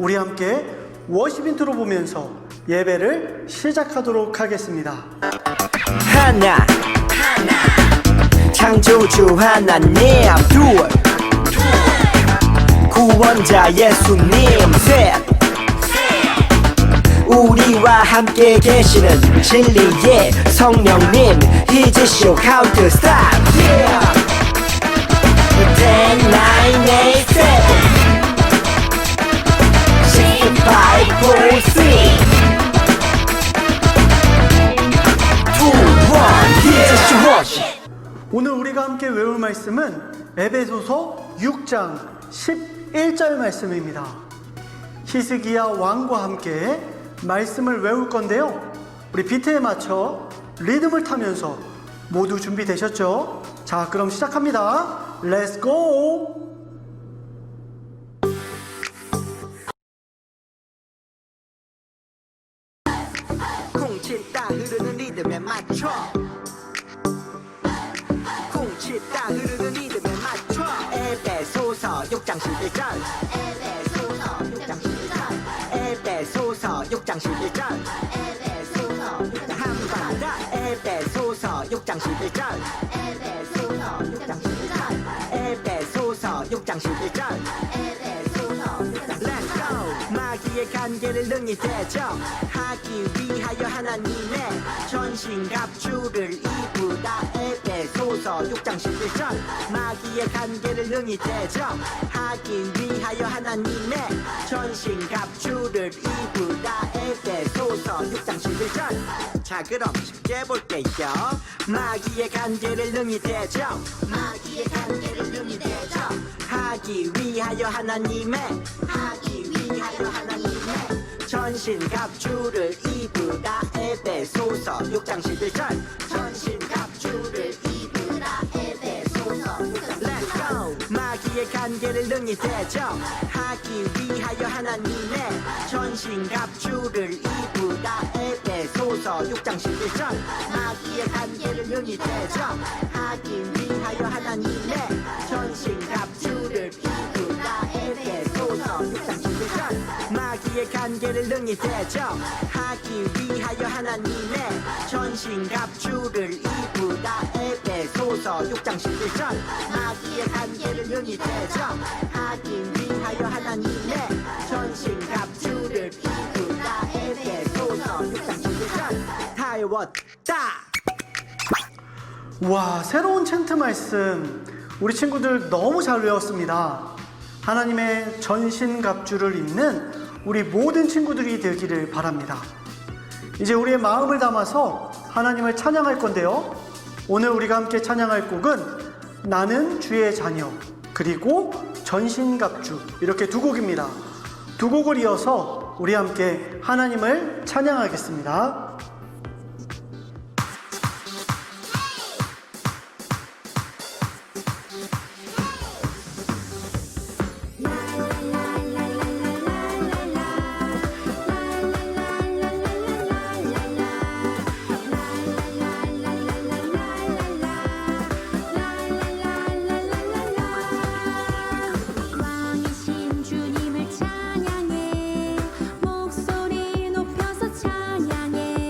우리 함께 워십 인트로 보면서 예배를 시작하도록 하겠습니다. 하나 창조주 하나님, 둘 구원자 예수님, 셋 우리와 함께 계시는 진리의 성령님, He's show count stop, yeah 10, 9, 8, 7 6, 5, 4, 3 2, 1 He's show worship. 오늘 우리가 함께 외울 말씀은 에베소서 6장 11절 말씀입니다. 히스기야 왕과 함께 말씀을 외울 건데요, 우리 비트에 맞춰 리듬을 타면서 모두 준비되셨죠? 자, 그럼 시작합니다. Let's go! 쿵치다 흐르는 리듬에 맞춰 쿵치다 흐르는 리듬에 맞춰 에베소서 6장 11절 에베소서 6장 11절 에베소서 6장 11절 에베소서 6장 한번더 에베소서 6장 11절 에베소서 6장 11절 에베소서 6장 11절 에베소서 6장 11절 Let's go! 마귀의 관계를 능히 대적하기 위하여 하나님의 전신갑주를 입으라 에베소서 6장 11절 마귀의 관계를 능히 대적하기 위하여 하나님의 전신갑주를 입으라 에베소서 6장 11절 자, 그럼 쉽게 볼게요. 마귀의 관계를 능히 마귀의 관계를 능히 하기 위하여 하나님의 전신갑주를 입으라 에베소서 6장 11절 전신갑주를 입으라 에베소서 6장 11절 Let's go! 마귀의 관계를 능히 대적하기 위하여 하나님의 전신갑주를 입으라 에베소서 6장 11절 마귀의 관계를 능히 대적하기 위하여 하나님의 전신갑주를 입으라 에베소서 6장 11절 마귀의 관계를 능히 대적하기 위하여 하나님의 전신갑주를 입으라 에베소서 6장 11절 마귀의 관계를 능히 대적하기 위하여 하나님의 전신갑주를 입으라 에베소서 6장 11절 다 외웠다. 와, 새로운 챈트 말씀 우리 친구들 너무 잘 외웠습니다. 하나님의 전신갑주를 입는 우리 모든 친구들이 되기를 바랍니다. 이제 우리의 마음을 담아서 하나님을 찬양할 건데요, 오늘 우리가 함께 찬양할 곡은 나는 주의 자녀 그리고 전신갑주, 이렇게 두 곡입니다. 두 곡을 이어서 우리 함께 하나님을 찬양하겠습니다. 왕이신 주님을 찬양해 목소리 높여서 찬양해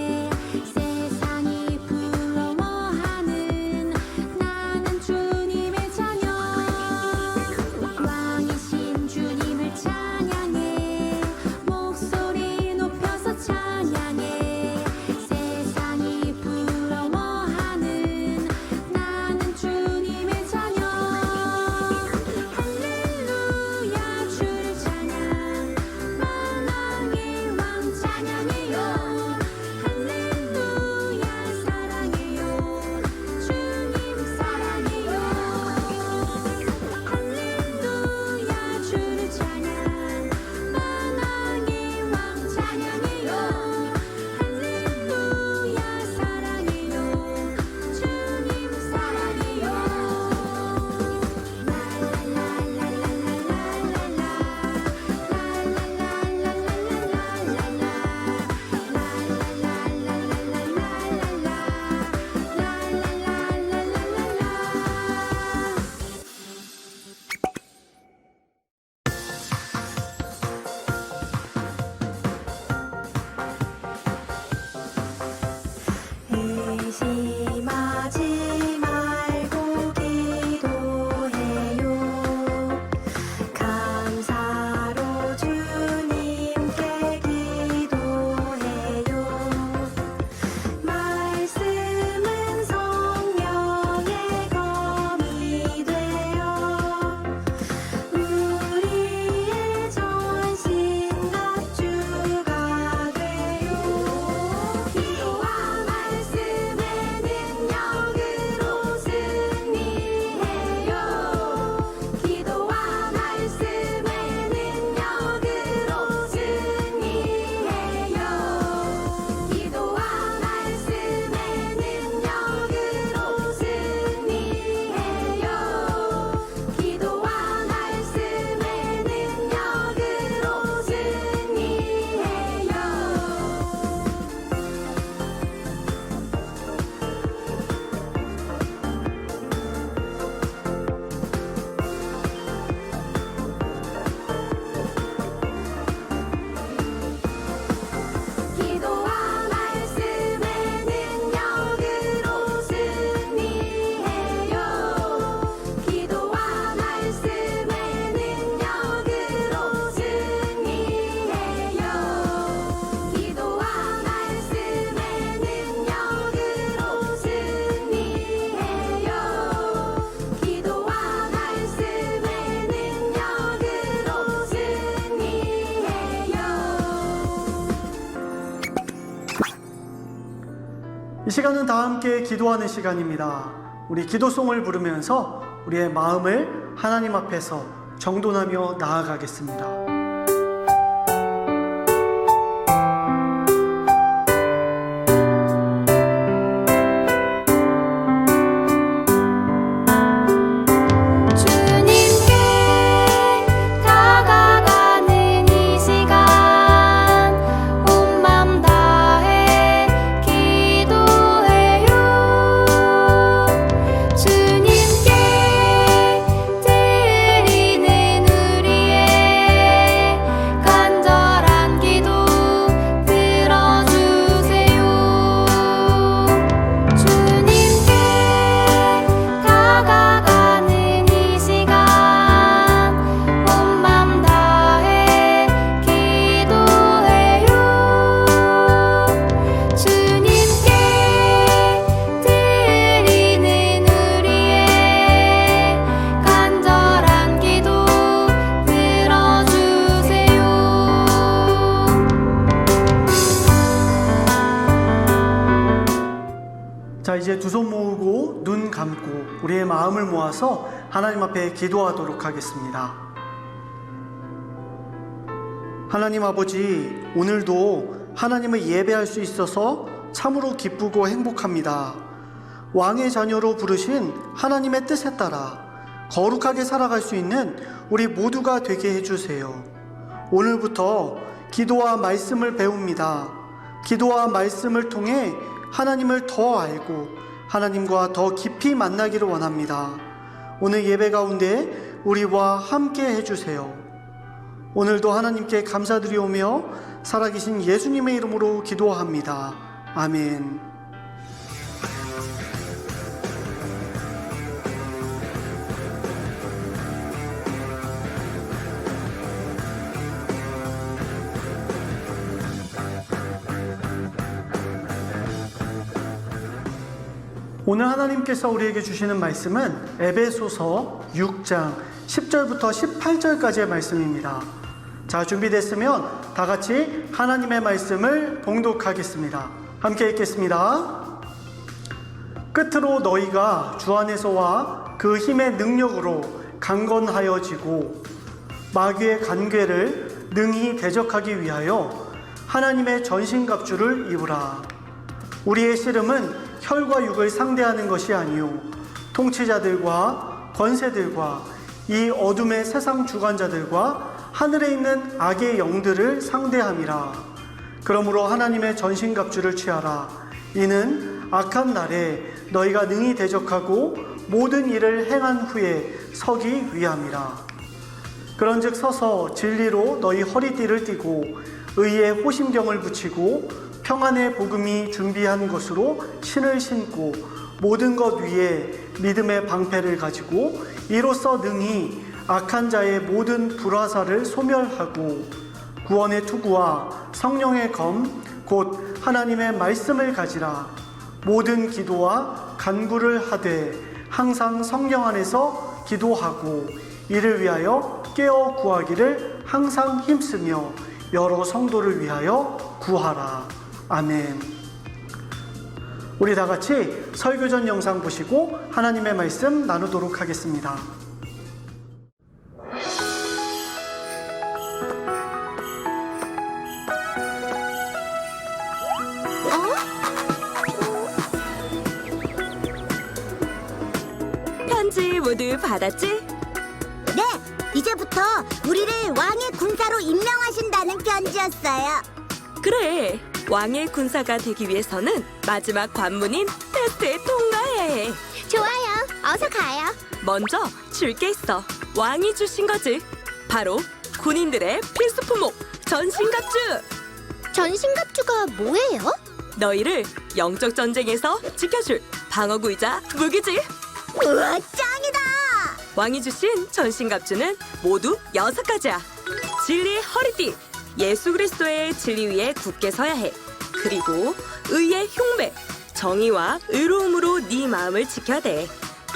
이 시간은 다 함께 기도하는 시간입니다. 우리 기도송을 부르면서 우리의 마음을 하나님 앞에서 정돈하며 나아가겠습니다. 자, 이제 두 손 모으고 눈 감고 우리의 마음을 모아서 하나님 앞에 기도하도록 하겠습니다. 하나님 아버지, 오늘도 하나님을 예배할 수 있어서 참으로 기쁘고 행복합니다. 왕의 자녀로 부르신 하나님의 뜻에 따라 거룩하게 살아갈 수 있는 우리 모두가 되게 해주세요. 오늘부터 기도와 말씀을 배웁니다. 기도와 말씀을 통해 하나님을 더 알고 하나님과 더 깊이 만나기를 원합니다. 오늘 예배 가운데 우리와 함께 해주세요. 오늘도 하나님께 감사드리오며 살아계신 예수님의 이름으로 기도합니다. 아멘. 오늘 하나님께서 우리에게 주시는 말씀은 에베소서 6장 10절부터 18절까지의 말씀입니다. 자, 준비됐으면 다 같이 하나님의 말씀을 봉독하겠습니다. 함께 읽겠습니다. 끝으로 너희가 주 안에서와 그 힘의 능력으로 강건하여지고 마귀의 간궤를 능히 대적하기 위하여 하나님의 전신갑주를 입으라. 우리의 씨름은 혈과 육을 상대하는 것이 아니요 통치자들과 권세들과 이 어둠의 세상 주관자들과 하늘에 있는 악의 영들을 상대함이라. 그러므로 하나님의 전신갑주를 취하라. 이는 악한 날에 너희가 능히 대적하고 모든 일을 행한 후에 서기 위함이라. 그런즉 서서 진리로 너희 허리띠를 띠고 의의 호심경을 붙이고 평안의 복음이 준비한 것으로 신을 신고 모든 것 위에 믿음의 방패를 가지고 이로써 능히 악한 자의 모든 불화살을 소멸하고 구원의 투구와 성령의 검 곧 하나님의 말씀을 가지라. 모든 기도와 간구를 하되 항상 성령 안에서 기도하고 이를 위하여 깨어 구하기를 항상 힘쓰며 여러 성도를 위하여 구하라. 아멘. 우리 다 같이 설교 전 영상 보시고 하나님의 말씀 나누도록 하겠습니다. 편지 모두 받았지? 네, 이제부터 우리를 왕의 군사로 임명하신다는 편지였어요. 그래, 왕의 군사가 되기 위해서는 마지막 관문인 테스트에 통과해야 해. 좋아요, 어서 가요. 먼저 줄 게 있어. 왕이 주신 거지. 바로 군인들의 필수 품목 전신갑주. 전신갑주가 뭐예요? 너희를 영적 전쟁에서 지켜줄 방어구이자 무기지. 우와, 짱이다! 왕이 주신 전신갑주는 모두 6가지야. 진리의 허리띠, 예수 그리스도의 진리 위에 굳게 서야 해. 그리고 의의 흉배, 정의와 의로움으로 네 마음을 지켜야 돼.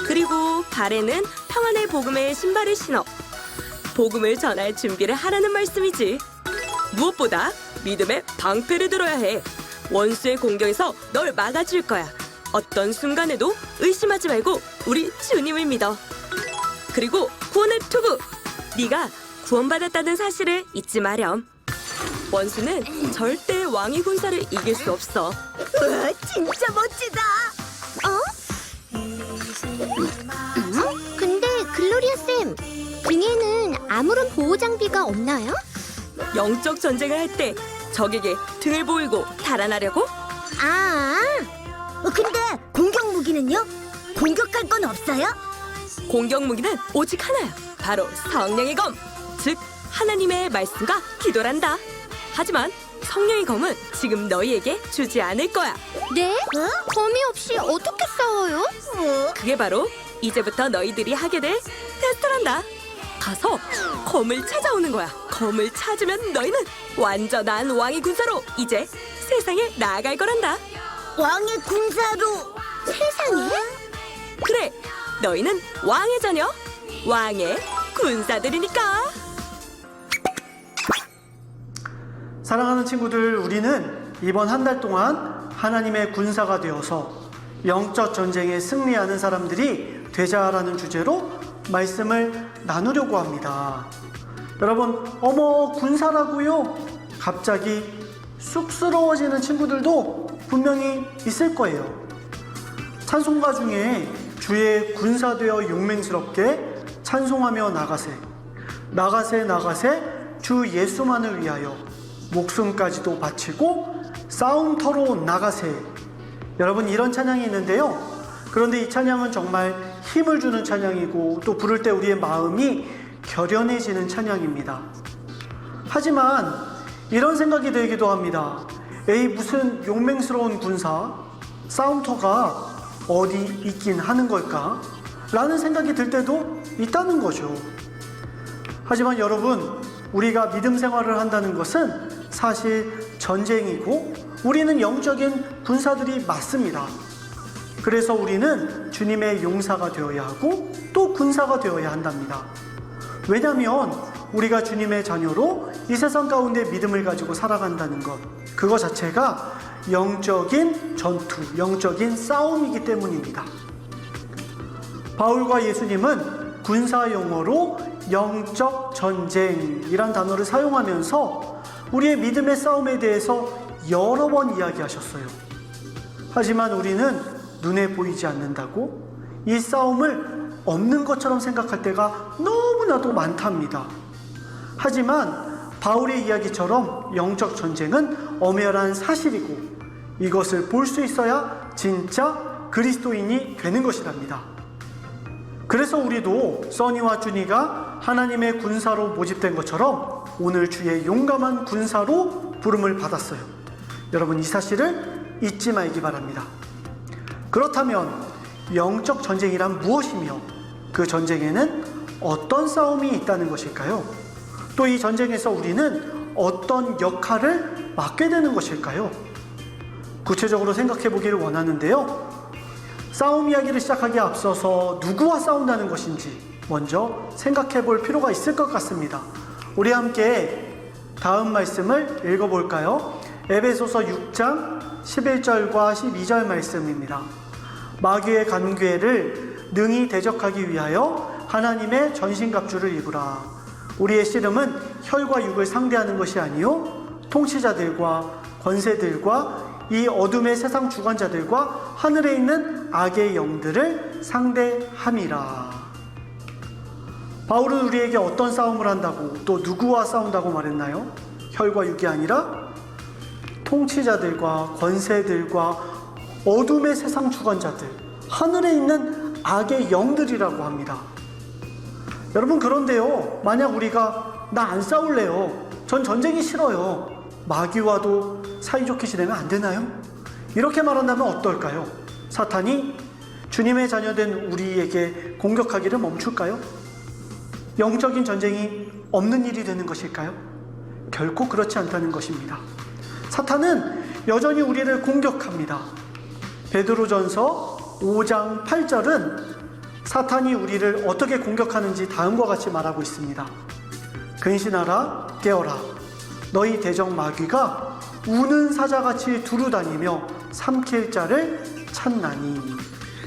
그리고 발에는 평안의 복음의 신발을 신어. 복음을 전할 준비를 하라는 말씀이지. 무엇보다 믿음의 방패를 들어야 해. 원수의 공격에서 널 막아줄 거야. 어떤 순간에도 의심하지 말고 우리 주님을 믿어. 그리고 구원의 투구! 네가 구원받았다는 사실을 잊지 마렴. 원수는 절대 왕의 군사를 이길 수 없어. 우와, 진짜 멋지다. 근데 글로리아 쌤, 등에는 아무런 보호 장비가 없나요? 영적 전쟁을 할 때 적에게 등을 보이고 달아나려고? 근데 공격 무기는요? 공격할 건 없어요? 공격 무기는 오직 하나야. 바로 성령의 검. 즉 하나님의 말씀과 기도란다. 하지만 성령의 검은 지금 너희에게 주지 않을 거야. 네? 검이 없이 어떻게 싸워요? 그게 바로 이제부터 너희들이 하게 될 테스트란다. 가서 검을 찾아오는 거야. 검을 찾으면 너희는 완전한 왕의 군사로 이제 세상에 나아갈 거란다. 왕의 군사로 세상에? 그래, 너희는 왕의 자녀, 왕의 군사들이니까. 사랑하는 친구들, 우리는 이번 한 달 동안 하나님의 군사가 되어서 영적 전쟁에 승리하는 사람들이 되자라는 주제로 말씀을 나누려고 합니다. 여러분, 어머, 군사라고요? 갑자기 쑥스러워지는 친구들도 분명히 있을 거예요. 찬송가 중에 주의 군사되어 용맹스럽게 찬송하며 나가세, 나가세, 나가세, 주 예수만을 위하여 목숨까지도 바치고 싸움터로 나가세. 여러분, 이런 찬양이 있는데요. 그런데 이 찬양은 정말 힘을 주는 찬양이고 또 부를 때 우리의 마음이 결연해지는 찬양입니다. 하지만 이런 생각이 들기도 합니다. 에이, 무슨 용맹스러운 군사, 싸움터가 어디 있긴 하는 걸까? 라는 생각이 들 때도 있다는 거죠. 하지만 여러분, 우리가 믿음 생활을 한다는 것은 사실 전쟁이고 우리는 영적인 군사들이 맞습니다. 그래서 우리는 주님의 용사가 되어야 하고 또 군사가 되어야 한답니다. 왜냐하면 우리가 주님의 자녀로 이 세상 가운데 믿음을 가지고 살아간다는 것, 그거 자체가 영적인 전투, 영적인 싸움이기 때문입니다. 바울과 예수님은 군사 용어로 영적 전쟁이란 단어를 사용하면서 우리의 믿음의 싸움에 대해서 여러 번 이야기하셨어요. 하지만 우리는 눈에 보이지 않는다고 이 싸움을 없는 것처럼 생각할 때가 너무나도 많답니다. 하지만 바울의 이야기처럼 영적 전쟁은 엄연한 사실이고 이것을 볼 수 있어야 진짜 그리스도인이 되는 것이랍니다. 그래서 우리도 써니와 준이가 하나님의 군사로 모집된 것처럼 오늘 주의 용감한 군사로 부름을 받았어요. 여러분, 이 사실을 잊지 말기 바랍니다. 그렇다면 영적 전쟁이란 무엇이며 그 전쟁에는 어떤 싸움이 있다는 것일까요? 또 이 전쟁에서 우리는 어떤 역할을 맡게 되는 것일까요? 구체적으로 생각해 보기를 원하는데요. 싸움 이야기를 시작하기에 앞서서 누구와 싸운다는 것인지 먼저 생각해 볼 필요가 있을 것 같습니다. 우리 함께 다음 말씀을 읽어볼까요? 에베소서 6장 11절과 12절 말씀입니다. 마귀의 간괴를 능히 대적하기 위하여 하나님의 전신갑주를 입으라. 우리의 씨름은 혈과 육을 상대하는 것이 아니요 통치자들과 권세들과 이 어둠의 세상 주관자들과 하늘에 있는 악의 영들을 상대함이라. 바울은 우리에게 어떤 싸움을 한다고 또 누구와 싸운다고 말했나요? 혈과 육이 아니라 통치자들과 권세들과 어둠의 세상 주관자들, 하늘에 있는 악의 영들이라고 합니다. 여러분, 그런데요, 만약 우리가 나 안 싸울래요, 전 전쟁이 싫어요, 마귀와도 사이좋게 지내면 안 되나요? 이렇게 말한다면 어떨까요? 사탄이 주님의 자녀된 우리에게 공격하기를 멈출까요? 영적인 전쟁이 없는 일이 되는 것일까요? 결코 그렇지 않다는 것입니다. 사탄은 여전히 우리를 공격합니다. 베드로전서 5장 8절은 사탄이 우리를 어떻게 공격하는지 다음과 같이 말하고 있습니다. 근신하라, 깨어라. 너희 대적 마귀가 우는 사자같이 두루다니며 삼킬 자를 찾나니.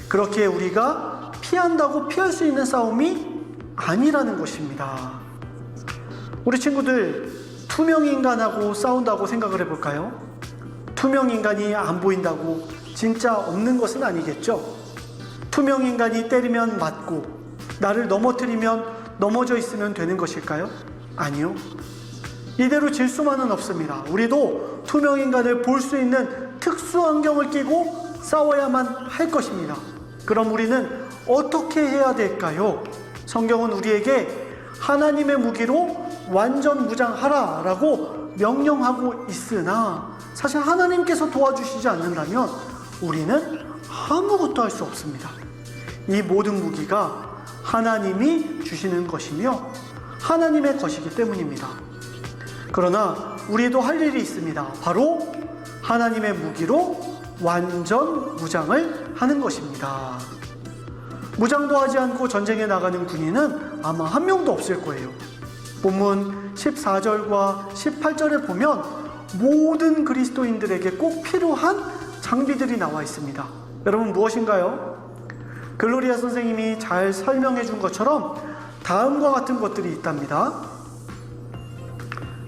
그렇게 우리가 피한다고 피할 수 있는 싸움이 아니라는 것입니다. 우리 친구들, 투명 인간하고 싸운다고 생각을 해볼까요? 투명 인간이 안 보인다고 진짜 없는 것은 아니겠죠? 투명 인간이 때리면 맞고 나를 넘어뜨리면 넘어져 있으면 되는 것일까요? 아니요. 이대로 질 수만은 없습니다. 우리도 투명 인간을 볼 수 있는 특수 안경을 끼고 싸워야만 할 것입니다. 그럼 우리는 어떻게 해야 될까요? 성경은 우리에게 하나님의 무기로 완전 무장하라 라고 명령하고 있으나 사실 하나님께서 도와주시지 않는다면 우리는 아무것도 할 수 없습니다. 이 모든 무기가 하나님이 주시는 것이며 하나님의 것이기 때문입니다. 그러나 우리도 할 일이 있습니다. 바로 하나님의 무기로 완전 무장을 하는 것입니다. 무장도 하지 않고 전쟁에 나가는 군인은 아마 한 명도 없을 거예요. 본문 14절과 18절에 보면 모든 그리스도인들에게 꼭 필요한 장비들이 나와 있습니다. 여러분 무엇인가요? 글로리아 선생님이 잘 설명해 준 것처럼 다음과 같은 것들이 있답니다.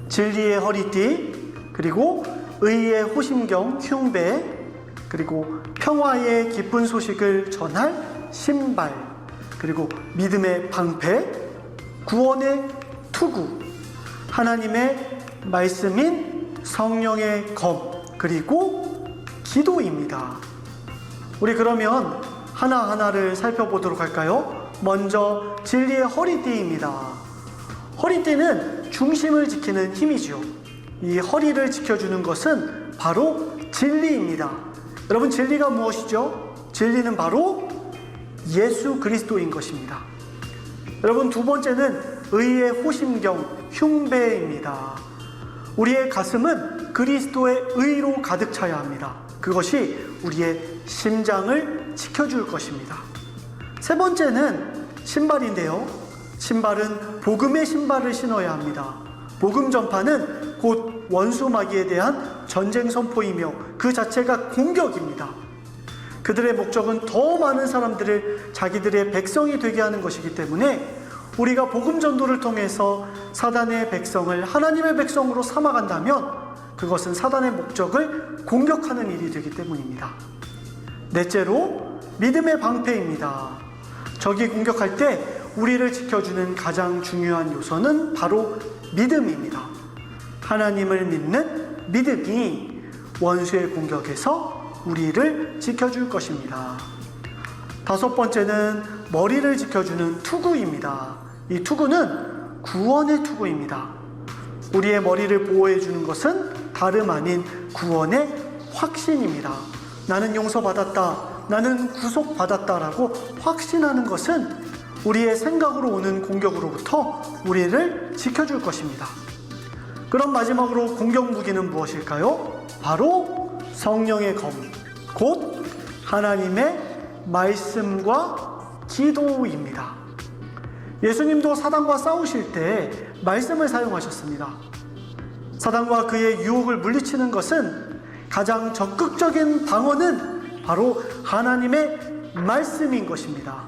진리의 허리띠, 그리고 의의 호심경 흉배, 그리고 평화의 기쁜 소식을 전할 신발, 그리고 믿음의 방패, 구원의 투구, 하나님의 말씀인 성령의 검, 그리고 기도입니다. 우리 그러면 하나하나를 살펴보도록 할까요? 먼저 진리의 허리띠입니다. 허리띠는 중심을 지키는 힘이죠. 이 허리를 지켜주는 것은 바로 진리입니다. 여러분, 진리가 무엇이죠? 진리는 바로 예수 그리스도인 것입니다. 여러분, 두 번째는 의의 호심경 흉배입니다. 우리의 가슴은 그리스도의 의로 가득 차야 합니다. 그것이 우리의 심장을 지켜줄 것입니다. 세 번째는 신발인데요. 신발은 복음의 신발을 신어야 합니다. 복음 전파는 곧 원수 마귀에 대한 전쟁 선포이며 그 자체가 공격입니다. 그들의 목적은 더 많은 사람들을 자기들의 백성이 되게 하는 것이기 때문에 우리가 복음 전도를 통해서 사단의 백성을 하나님의 백성으로 삼아간다면 그것은 사단의 목적을 공격하는 일이 되기 때문입니다. 넷째로 믿음의 방패입니다. 적이 공격할 때 우리를 지켜주는 가장 중요한 요소는 바로 믿음입니다. 하나님을 믿는 믿음이 원수의 공격에서 우리를 지켜줄 것입니다. 다섯 번째는 머리를 지켜주는 투구입니다. 이 투구는 구원의 투구입니다. 우리의 머리를 보호해주는 것은 다름 아닌 구원의 확신입니다. 나는 용서받았다, 나는 구속받았다라고 확신하는 것은 우리의 생각으로 오는 공격으로부터 우리를 지켜줄 것입니다. 그럼 마지막으로 공격 무기는 무엇일까요? 바로 성령의 검, 곧 하나님의 말씀과 기도입니다. 예수님도 사단과 싸우실 때 말씀을 사용하셨습니다. 사단과 그의 유혹을 물리치는 것은 가장 적극적인 방어는 바로 하나님의 말씀인 것입니다.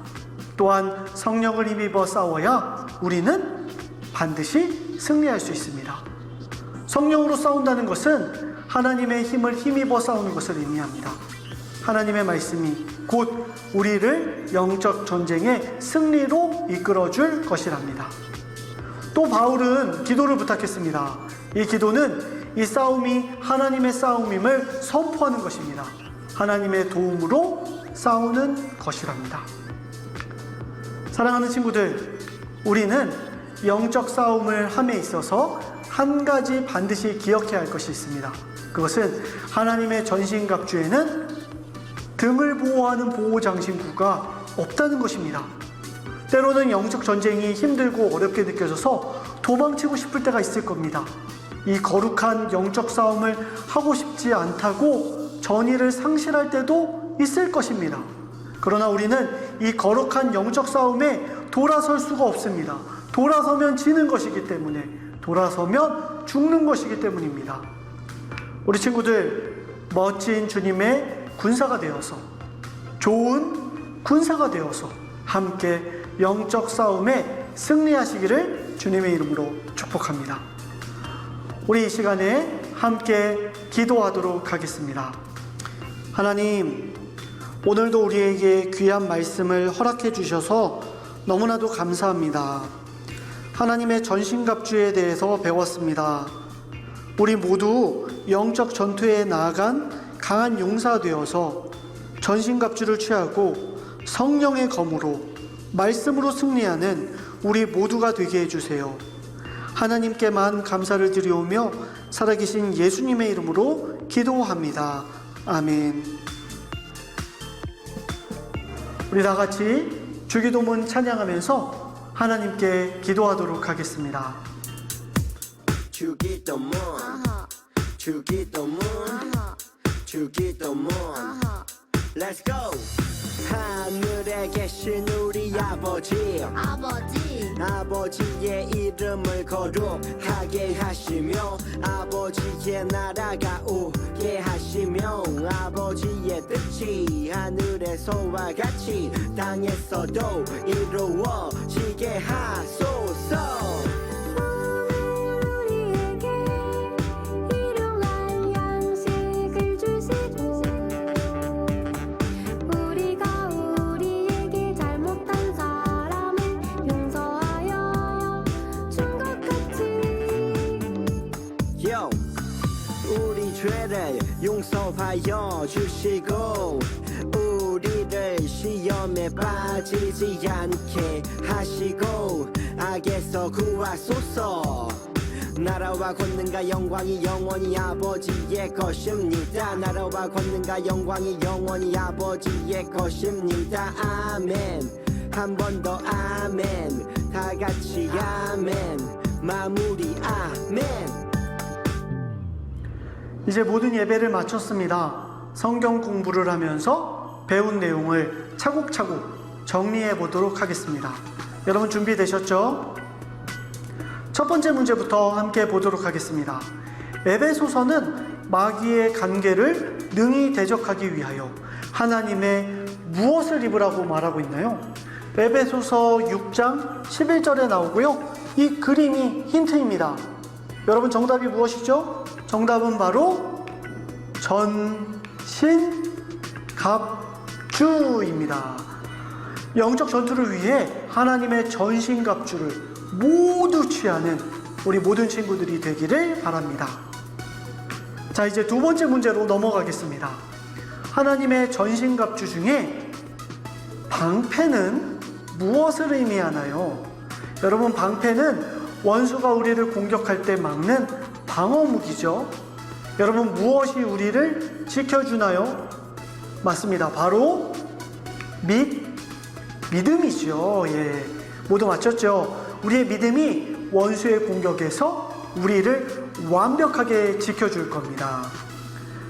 또한 성령을 힘입어 싸워야 우리는 반드시 승리할 수 있습니다. 성령으로 싸운다는 것은 하나님의 힘을 힘입어 싸우는 것을 의미합니다. 하나님의 말씀이 곧 우리를 영적 전쟁의 승리로 이끌어줄 것이랍니다. 또 바울은 기도를 부탁했습니다. 이 기도는 이 싸움이 하나님의 싸움임을 선포하는 것입니다. 하나님의 도움으로 싸우는 것이랍니다. 사랑하는 친구들, 우리는 영적 싸움을 함에 있어서 한 가지 반드시 기억해야 할 것이 있습니다. 그것은 하나님의 전신갑주에는 등을 보호하는 보호장신구가 없다는 것입니다. 때로는 영적 전쟁이 힘들고 어렵게 느껴져서 도망치고 싶을 때가 있을 겁니다. 이 거룩한 영적 싸움을 하고 싶지 않다고 전의를 상실할 때도 있을 것입니다. 그러나 우리는 이 거룩한 영적 싸움에 돌아설 수가 없습니다. 돌아서면 지는 것이기 때문에, 돌아서면 죽는 것이기 때문입니다. 우리 친구들 멋진 주님의 군사가 되어서, 좋은 군사가 되어서 함께 영적 싸움에 승리하시기를 주님의 이름으로 축복합니다. 우리 이 시간에 함께 기도하도록 하겠습니다. 하나님, 오늘도 우리에게 귀한 말씀을 허락해 주셔서 너무나도 감사합니다. 하나님의 전신갑주에 대해서 배웠습니다. 우리 모두 영적 전투에 나아간 강한 용사 되어서 전신갑주를 취하고 성령의 검으로 말씀으로 승리하는 우리 모두가 되게 해주세요. 하나님께만 감사를 드리오며 살아계신 예수님의 이름으로 기도합니다. 아멘. 우리 다 같이 주기도문 찬양하면서 하나님께 기도하도록 하겠습니다. 주기도문 주기도문 주기도문 Let's go. 하늘에 계신 우리 아버지 아버지의 이름을 거룩하게 하시며 아버지의 나라가 오게 하시며 아버지의 뜻이 하늘에서와 같이 땅에서도 이루어지게 하소서. 우리 죄를 용서하여 주시고 우리를 시험에 빠지지 않게 하시고 악에서 구하소서. 나라와 권능과 영광이 영원히 아버지의 것입니다. 나라와 권능과 영광이 영원히 아버지의 것입니다. 아멘. 한 번 더 아멘. 다 같이 아멘. 마무리 아멘. 이제 모든 예배를 마쳤습니다. 성경 공부를 하면서 배운 내용을 차곡차곡 정리해 보도록 하겠습니다. 여러분 준비되셨죠? 첫 번째 문제부터 함께 보도록 하겠습니다. 에베소서는 마귀의 관계를 능히 대적하기 위하여 하나님의 무엇을 입으라고 말하고 있나요? 에베소서 6장 11절에 나오고요. 이 그림이 힌트입니다. 여러분 정답이 무엇이죠? 정답은 바로 전신갑주입니다. 영적 전투를 위해 하나님의 전신갑주를 모두 취하는 우리 모든 친구들이 되기를 바랍니다. 자, 이제 두 번째 문제로 넘어가겠습니다. 하나님의 전신갑주 중에 방패는 무엇을 의미하나요? 여러분, 방패는 원수가 우리를 공격할 때 막는 방어 무기죠. 여러분, 무엇이 우리를 지켜주나요? 맞습니다. 바로 믿음이죠. 예, 모두 맞췄죠? 우리의 믿음이 원수의 공격에서 우리를 완벽하게 지켜줄 겁니다.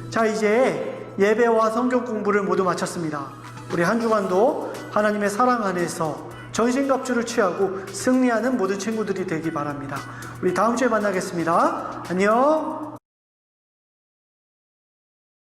자, 이제 예배와 성경 공부를 모두 마쳤습니다. 우리 한 주간도 하나님의 사랑 안에서 전신갑주를 취하고 승리하는 모든 친구들이 되기 바랍니다. 우리 다음 주에 만나겠습니다. 안녕.